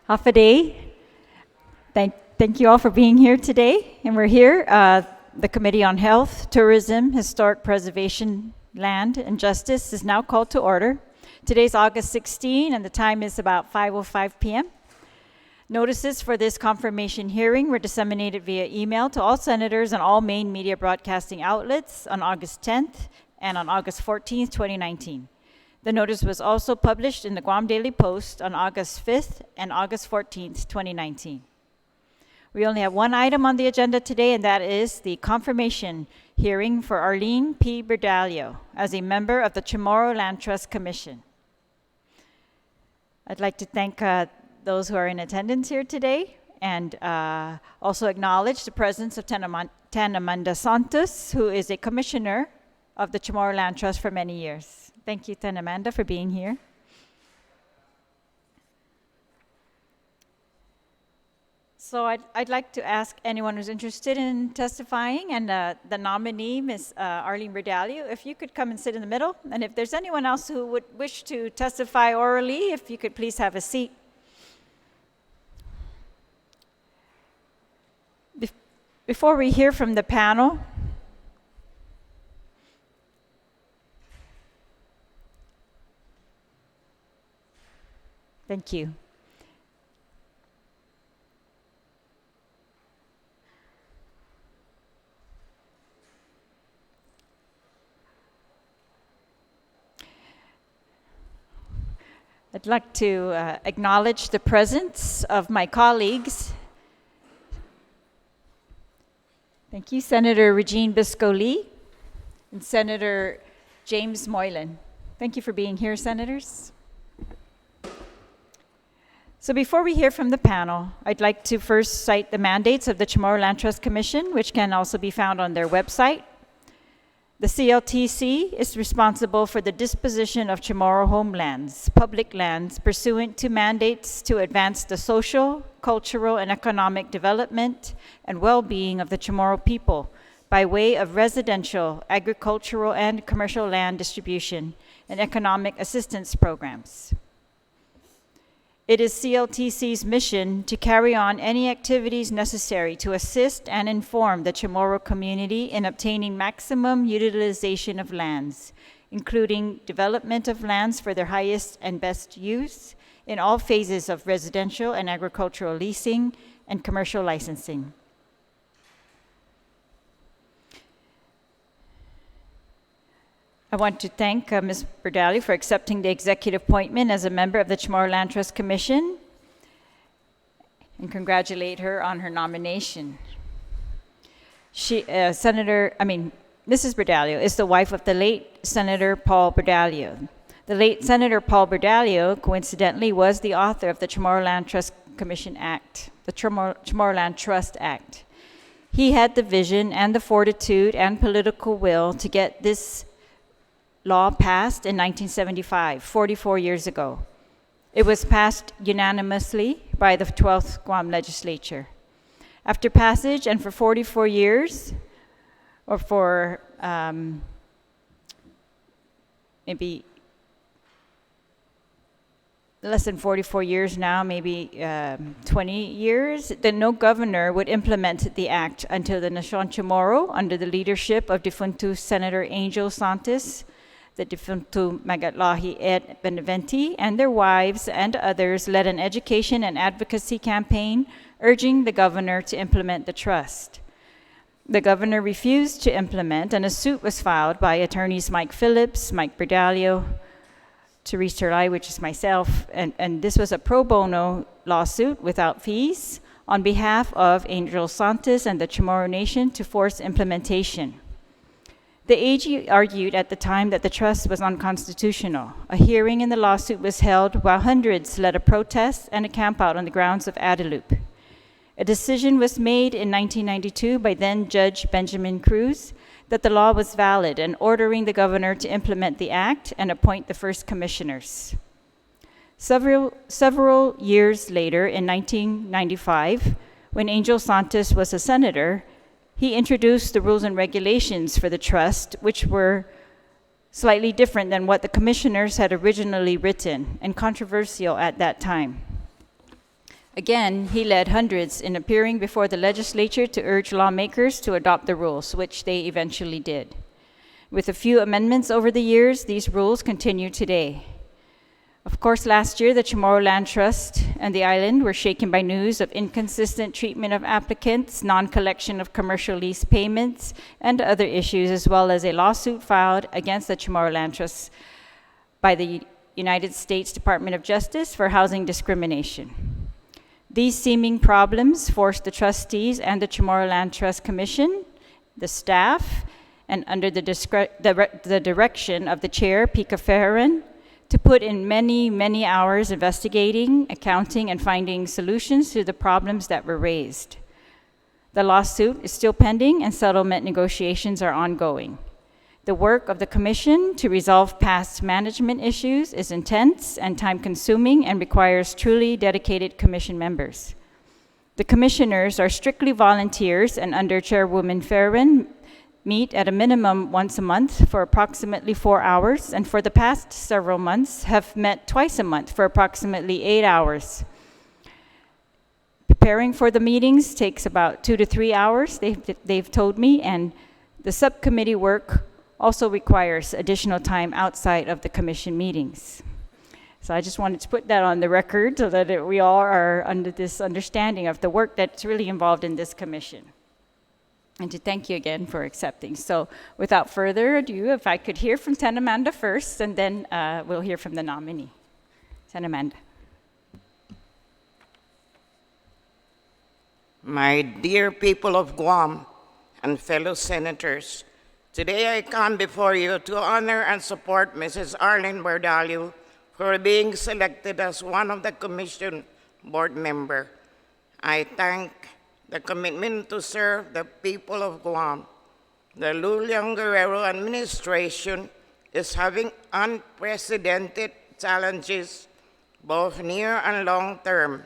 half a day. Thank you all for being here today. And we're here, the Committee on Health, Tourism, Historic Preservation, Land, and Justice is now called to order. Today's August 16, and the time is about 5:05 p.m. Notices for this confirmation hearing were disseminated via email to all senators and all main media broadcasting outlets on August 10th and on August 14th, 2019. The notice was also published in the Guam Daily Post on August 5th and August 14th, 2019. We only have one item on the agenda today, and that is the confirmation hearing for Arlene P. Bordallo as a member of the Chamorro Land Trust Commission. I'd like to thank those who are in attendance here today, and also acknowledge the presence of Sen Amanda Santos, who is a commissioner of the Chamorro Land Trust for many years. Thank you, Sen Amanda, for being here. So I'd like to ask anyone who's interested in testifying, and the nominee, Ms. Arlene Bordallo, if you could come and sit in the middle. And if there's anyone else who would wish to testify orally, if you could please have a seat. Before we hear from the panel, thank you. I'd like to acknowledge the presence of my colleagues. Thank you, Senator Regine Bisco-Lee and Senator James Moylan. Thank you for being here, Senators. So before we hear from the panel, I'd like to first cite the mandates of the Chamorro Land Trust Commission, which can also be found on their website. The CLTC is responsible for the disposition of Chamorro homelands, public lands, pursuant to mandates to advance the social, cultural, and economic development and well-being of the Chamorro people by way of residential, agricultural, and commercial land distribution and economic assistance programs. It is CLTC's mission to carry on any activities necessary to assist and inform the Chamorro community in obtaining maximum utilization of lands, including development of lands for their highest and best use in all phases of residential and agricultural leasing and commercial licensing. I want to thank Ms. Bordallo for accepting the executive appointment as a member of the Chamorro Land Trust Commission and congratulate her on her nomination. Mrs. Bordallo is the wife of the late Senator Paul Bordallo. The late Senator Paul Bordallo, coincidentally, was the author of the Chamorro Land Trust Commission Act, the Chamorro Land Trust Act. He had the vision and the fortitude and political will to get this law passed in 1975, 44 years ago. It was passed unanimously by the 12th Guam legislature. After passage and for 44 years, or for maybe less than 44 years now, maybe 20 years, then no governor would implement the act until the Nation Chamorro, under the leadership of defunto Senator Angel Santos, the defunto Magatlahi Ed Beneventi, and their wives and others led an education and advocacy campaign urging the governor to implement the trust. The governor refused to implement, and a suit was filed by attorneys Mike Phillips, Mike Bordallo, Therese Terlaje, which is myself, and this was a pro bono lawsuit without fees on behalf of Angel Santos and the Chamorro Nation to force implementation. The AG argued at the time that the trust was unconstitutional. A hearing in the lawsuit was held while hundreds led a protest and a campout on the grounds of Adelup. A decision was made in 1992 by then Judge Benjamin Cruz that the law was valid and ordering the governor to implement the act and appoint the first commissioners. Several years later, in 1995, when Angel Santos was a senator, he introduced the rules and regulations for the trust, which were slightly different than what the commissioners had originally written and controversial at that time. Again, he led hundreds in appearing before the legislature to urge lawmakers to adopt the rules, which they eventually did. With a few amendments over the years, these rules continue today. Of course, last year, the Chamorro Land Trust and the island were shaken by news of inconsistent treatment of applicants, non-collection of commercial lease payments, and other issues, as well as a lawsuit filed against the Chamorro Land Trust by the United States Department of Justice for housing discrimination. These seeming problems forced the trustees and the Chamorro Land Trust Commission, the staff, and under the direction of the chair, Pika Ferreran, to put in many, many hours investigating, accounting, and finding solutions to the problems that were raised. The lawsuit is still pending and settlement negotiations are ongoing. The work of the Commission to resolve past management issues is intense and time-consuming and requires truly dedicated Commission members. The Commissioners are strictly volunteers and under Chairwoman Ferreran meet at a minimum once a month for approximately 4 hours, and for the past several months have met twice a month for approximately 8 hours. Preparing for the meetings takes about 2 to 3 hours, they've told me, and the subcommittee work also requires additional time outside of the Commission meetings. So I just wanted to put that on the record so that we all are under this understanding of the work that's really involved in this Commission. And to thank you again for accepting. So without further ado, if I could hear from Sen Amanda first, and then we'll hear from the nominee. Sen Amanda. My dear people of Guam and fellow senators, today I come before you to honor and support Mrs. Arlene Bordallo for being selected as one of the Commission board member. I thank the commitment to serve the people of Guam. The Luliang Guerrero administration is having unprecedented challenges, both near and long term.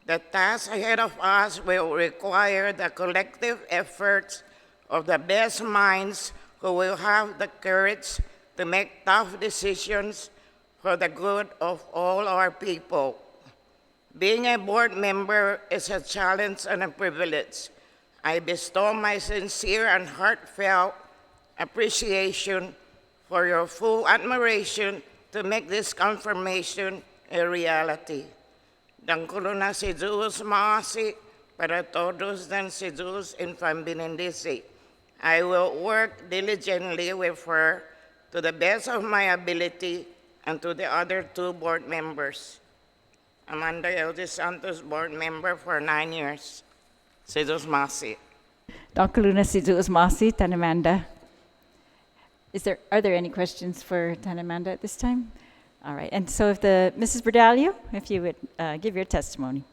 The task ahead of us will require the collective efforts of the best minds who will have the courage to make tough decisions for the good of all our people. Being a board member is a challenge and a privilege. I bestow my sincere and heartfelt appreciation for your full admiration to make this confirmation a reality. Dangkulo na si Diyos maasi para todos dan si Diyos in pambinindisi. I will work diligently with her to the best of my ability and to the other two board members. Amanda Eldes Santos, board member for 9 years. Si Diyos maasi. Dr. Luna si Diyos maasi, Sen Amanda. Are there any questions for Sen Amanda at this time? All right, and so if Mrs. Bordallo, if you would give your testimony.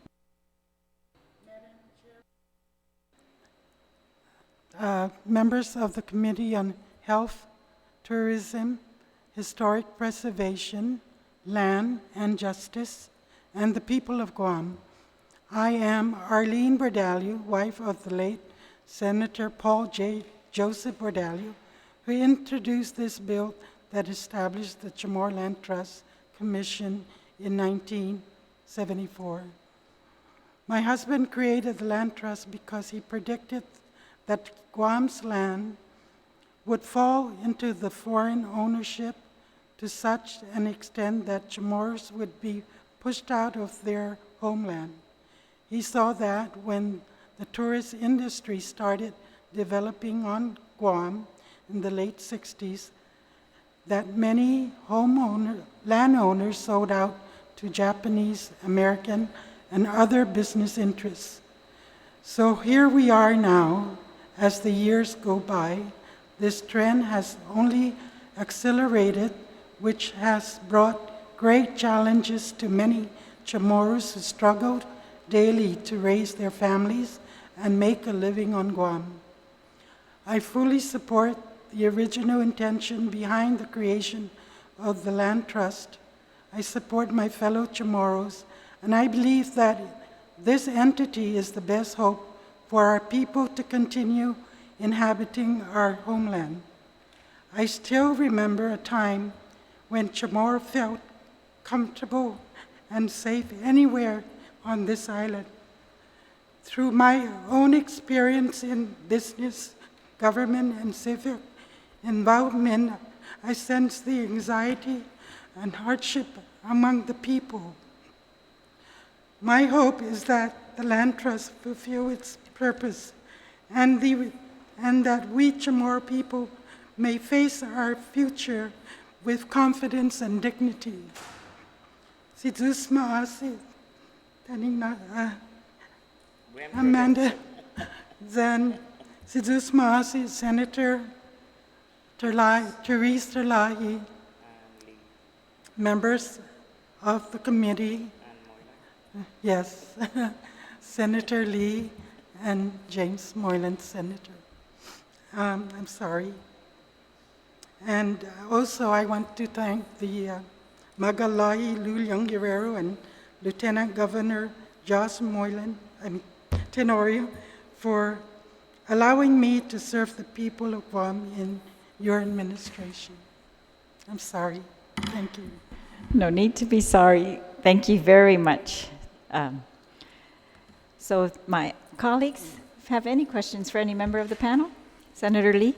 Members of the Committee on Health, Tourism, Historic Preservation, Land, and Justice, and the people of Guam. I am Arlene Bordallo, wife of the late Senator Paul J. Joseph Bordallo, who introduced this bill that established the Chamorro Land Trust Commission in 1974. My husband created the land trust because he predicted that Guam's land would fall into the foreign ownership to such an extent that Chamorros would be pushed out of their homeland. He saw that when the tourist industry started developing on Guam in the late 60s, that many landowners sold out to Japanese, American, and other business interests. So here we are now. As the years go by, this trend has only accelerated, which has brought great challenges to many Chamorros who struggled daily to raise their families and make a living on Guam. I fully support the original intention behind the creation of the Land Trust. I support my fellow Chamorros, and I believe that this entity is the best hope for our people to continue inhabiting our homeland. I still remember a time when Chamorro felt comfortable and safe anywhere on this island. Through my own experience in business, government, and civic involvement, I sense the anxiety and hardship among the people. My hope is that the Land Trust fulfill its purpose and that we Chamorro people may face our future with confidence and dignity. Si Diyos maasi, taning na, Amanda, then si Diyos maasi, Senator Therese Terlaje, members of the committee, yes, Senator Lee and James Moylan, Senator. I'm sorry. And also I want to thank the Magalai Luliang Guerrero and Lieutenant Governor Josh Moylan, Tenorio, for allowing me to serve the people of Guam in your administration. I'm sorry. Thank you. No need to be sorry. Thank you very much. So if my colleagues have any questions for any member of the panel? Senator Lee?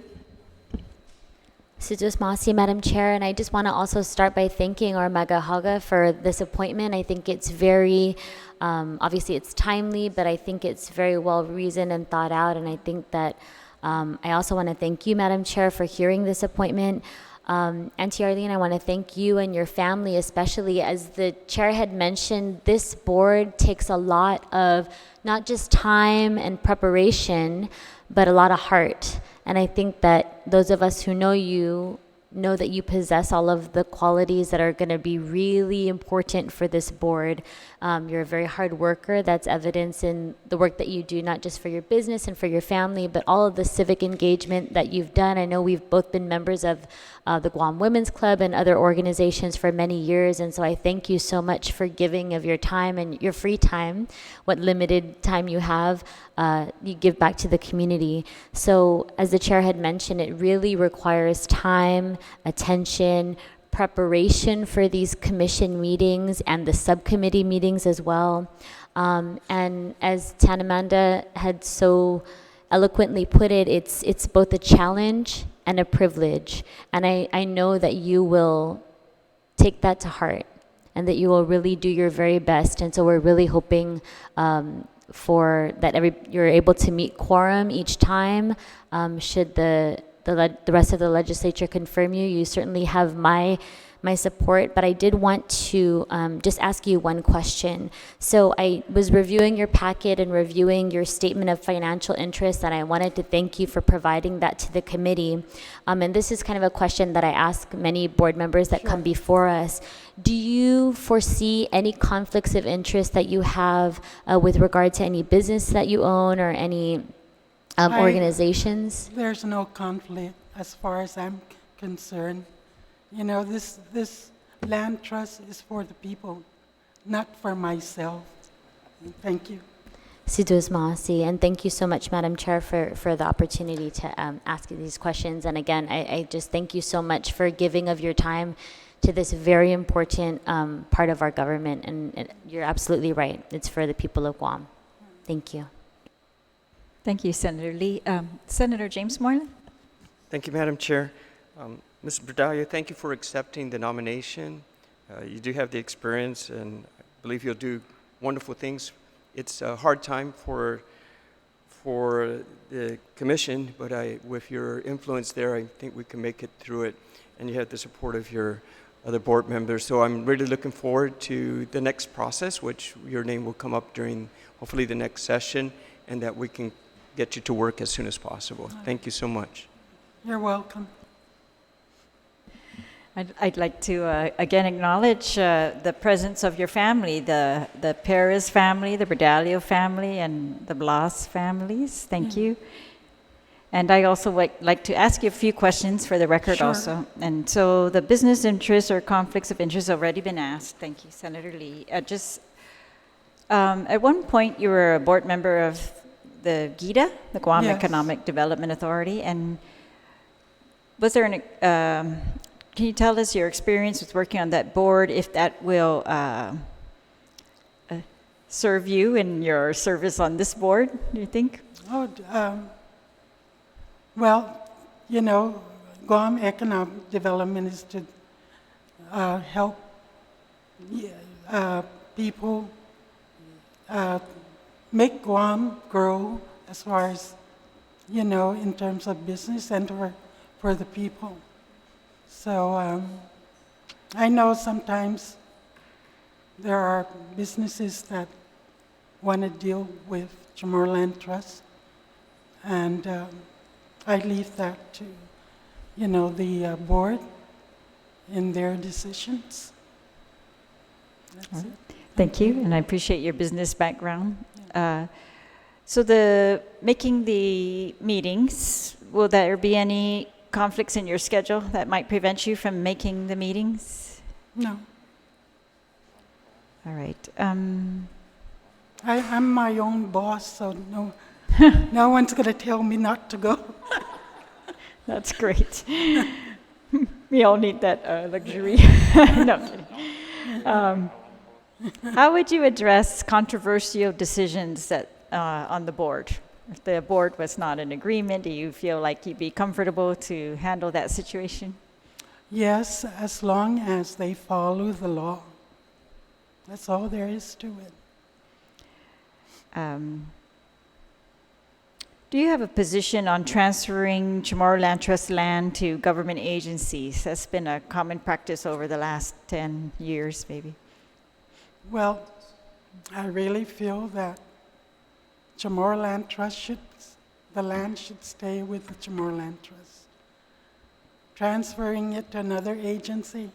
Sujus Masi, Madam Chair, and I just want to also start by thanking our Magahaga for this appointment. I think it's very, obviously it's timely, but I think it's very well reasoned and thought out, and I think that I also want to thank you, Madam Chair, for hearing this appointment. Auntie Arlene, I want to thank you and your family, especially as the chair had mentioned, this board takes a lot of not just time and preparation, but a lot of heart. And I think that those of us who know you know that you possess all of the qualities that are going to be really important for this board. You're a very hard worker. That's evidence in the work that you do, not just for your business and for your family, but all of the civic engagement that you've done. I know we've both been members of the Guam Women's Club and other organizations for many years, and so I thank you so much for giving of your time and your free time, what limited time you have, you give back to the community. So as the chair had mentioned, it really requires time, attention, preparation for these commission meetings and the subcommittee meetings as well. And as Sen Amanda had so eloquently put it, it's both a challenge and a privilege. And I know that you will take that to heart and that you will really do your very best. And so we're really hoping for that you're able to meet quorum each time. Should the rest of the legislature confirm you, you certainly have my support, but I did want to just ask you one question. So I was reviewing your packet and reviewing your statement of financial interest, and I wanted to thank you for providing that to the committee. And this is kind of a question that I ask many board members that come before us. Do you foresee any conflicts of interest that you have with regard to any business that you own or any organizations? There's no conflict as far as I'm concerned. You know, this land trust is for the people, not for myself. Thank you. Sidus Maasi, and thank you so much, Madam Chair, for the opportunity to ask you these questions. And again, I just thank you so much for giving of your time to this very important part of our government. And you're absolutely right. It's for the people of Guam. Thank you. Thank you, Senator Lee. Senator James Marlin? Thank you, Madam Chair. Ms. Bordallo, thank you for accepting the nomination. You do have the experience, and I believe you'll do wonderful things. It's a hard time for the commission, but with your influence there, I think we can make it through it, and you have the support of your other board members. So I'm really looking forward to the next process, which your name will come up during, hopefully, the next session, and that we can get you to work as soon as possible. Thank you so much. You're welcome. I'd like to again acknowledge the presence of your family, the Perez family, the Bordallo family, and the Blas families. Thank you. And I also like to ask you a few questions for the record also. And so the business interests or conflicts of interest already been asked. Thank you, Senator Lee. At one point, you were a board member of the GIDA, the Guam Economic Development Authority, and was there can you tell us your experience with working on that board, if that will serve you in your service on this board, do you think? Oh, well, you know, Guam economic development is to help people make Guam grow as far as, you know, in terms of business and for the people. So I know sometimes there are businesses that want to deal with Chamorro Land Trust, and I leave that to, you know, the board in their decisions. That's it. Thank you, and I appreciate your business background. So making the meetings, will there be any conflicts in your schedule that might prevent you from making the meetings? No, All right. I'm my own boss, so no, no one's going to tell me not to go. That's great. We all need that luxury. No, I'm kidding. How would you address controversial decisions that on the board? If the board was not in agreement, do you feel like you'd be comfortable to handle that situation? Yes, as long as they follow the law. That's all there is to it. Do you have a position on transferring Chamorro Land Trust land to government agencies? That's been a common practice over the last 10 years, maybe. Well, I really feel that Chamorro Land Trust the land should stay with the Chamorro Land Trust. Transferring it to another agency,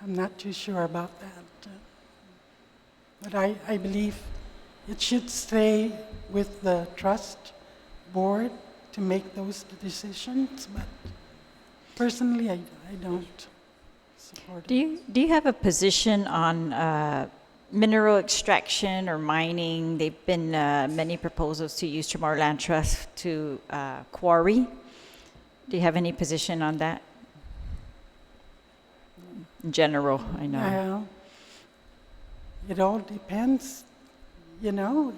I'm not too sure about that. But I believe it should stay with the trust board to make those decisions, but personally, I don't support it. Do you have a position on mineral extraction or mining? There've been many proposals to use Chamorro Land Trust to quarry. Do you have any position on that? In general, I know. Well, it all depends, you know,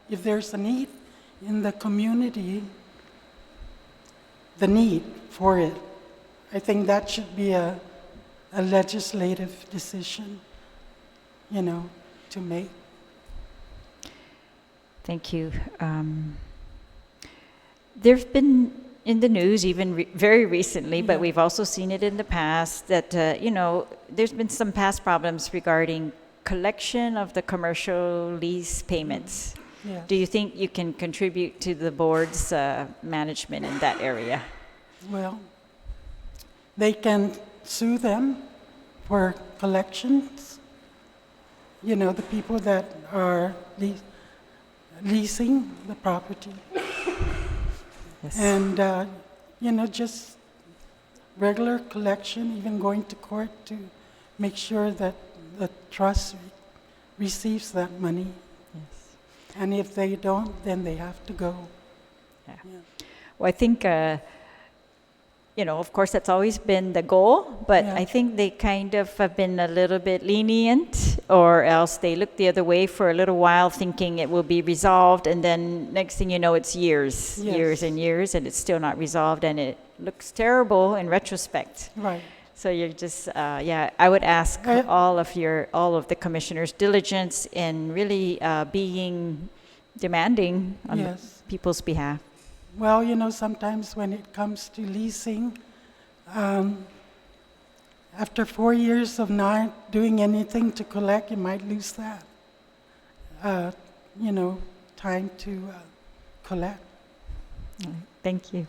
if there's a need in the community, the need for it. I think that should be a legislative decision, you know, to make. Thank you. There's been in the news, even very recently, but we've also seen it in the past, that, you know, there's been some past problems regarding collection of the commercial lease payments. Yes. Do you think you can contribute to the board's management in that area? Well, they can sue them for collections. You know, the people that are leasing the property. Yes. And, you know, just regular collection, even going to court to make sure that the trust receives that money. Yes. And if they don't, then they have to go. Yeah. Yeah. Well, I think, you know, of course, that's always been the goal, but Yeah. I think they kind of have been a little bit lenient, or else they look the other way for a little while thinking it will be resolved, and then next thing you know, it's years, Yes. years and years, and it's still not resolved, and it looks terrible in retrospect. Right. So you're just, yeah, I would ask I- all of the commissioners' diligence in really being demanding on the Yes. people's behalf. Well, you know, sometimes when it comes to leasing, after 4 years of not doing anything to collect, you might lose that, you know, time to collect. Thank you.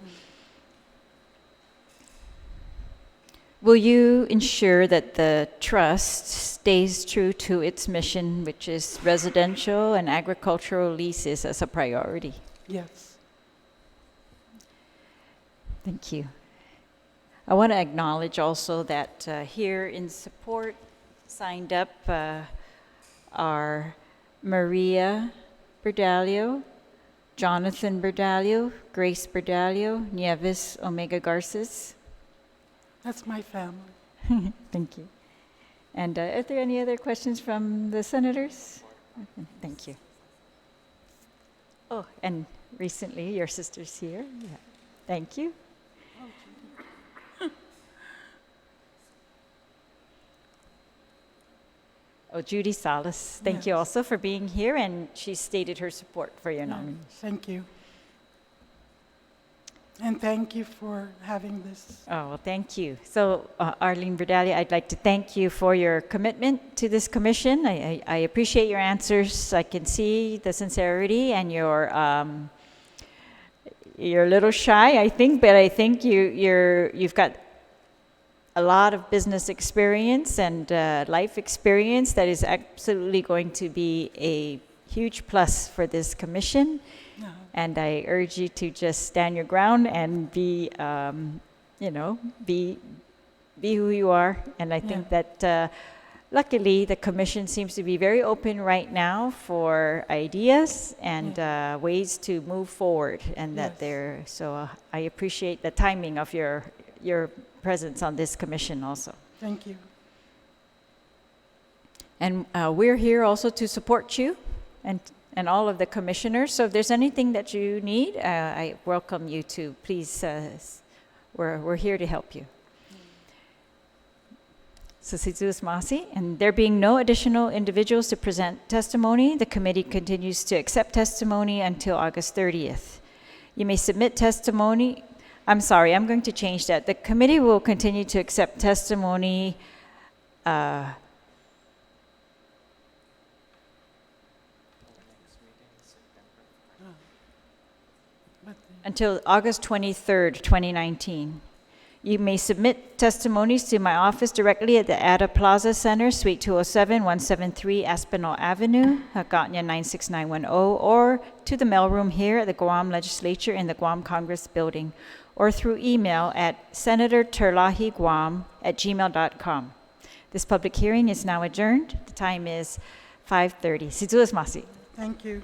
Will you ensure that the trust stays true to its mission, which is residential and agricultural leases as a priority? Yes. Thank you. I want to acknowledge also that here in support signed up are Maria Bordallo, Jonathan Bordallo, Grace Bordallo, Nieves Omega Garces. That's my family. Thank you. And are there any other questions from the senators? Thank you. Oh, and recently your sister's here. Yeah. Thank you. Oh, Judy Salas, thank you Yes. also for being here, and she stated her support for your nomination. Thank you. And thank you for having this. Oh, well, thank you. So, Arlene Bordallo, I'd like to thank you for your commitment to this commission. I appreciate your answers. I can see the sincerity, and you're a little shy, I think, but I think you've got a lot of business experience and life experience that is absolutely going to be a huge plus for this commission. No. And I urge you to just stand your ground and be who you are. And I think that luckily the commission seems to be very open right now for ideas and ways to move forward. And that I appreciate the timing of your presence on this commission also. Thank you. And we're here also to support you and all of the commissioners. So if there's anything that you need, I welcome you to please, we're here to help you. So Situus Masi, and there being no additional individuals to present testimony, the committee continues to accept testimony until August 30th. You may submit testimony. I'm sorry, I'm going to change that. The committee will continue to accept testimony until August 23rd, 2019. You may submit testimonies to my office directly at the Ada Plaza Center, Suite 207, 173 Aspinall Avenue, Hagåtña 96910, or to the mailroom here at the Guam Legislature in the Guam Congress Building, or through email at senatorterlajeguam@gmail.com. This public hearing is now adjourned. The time is 5:30. Situus Masi. Thank you.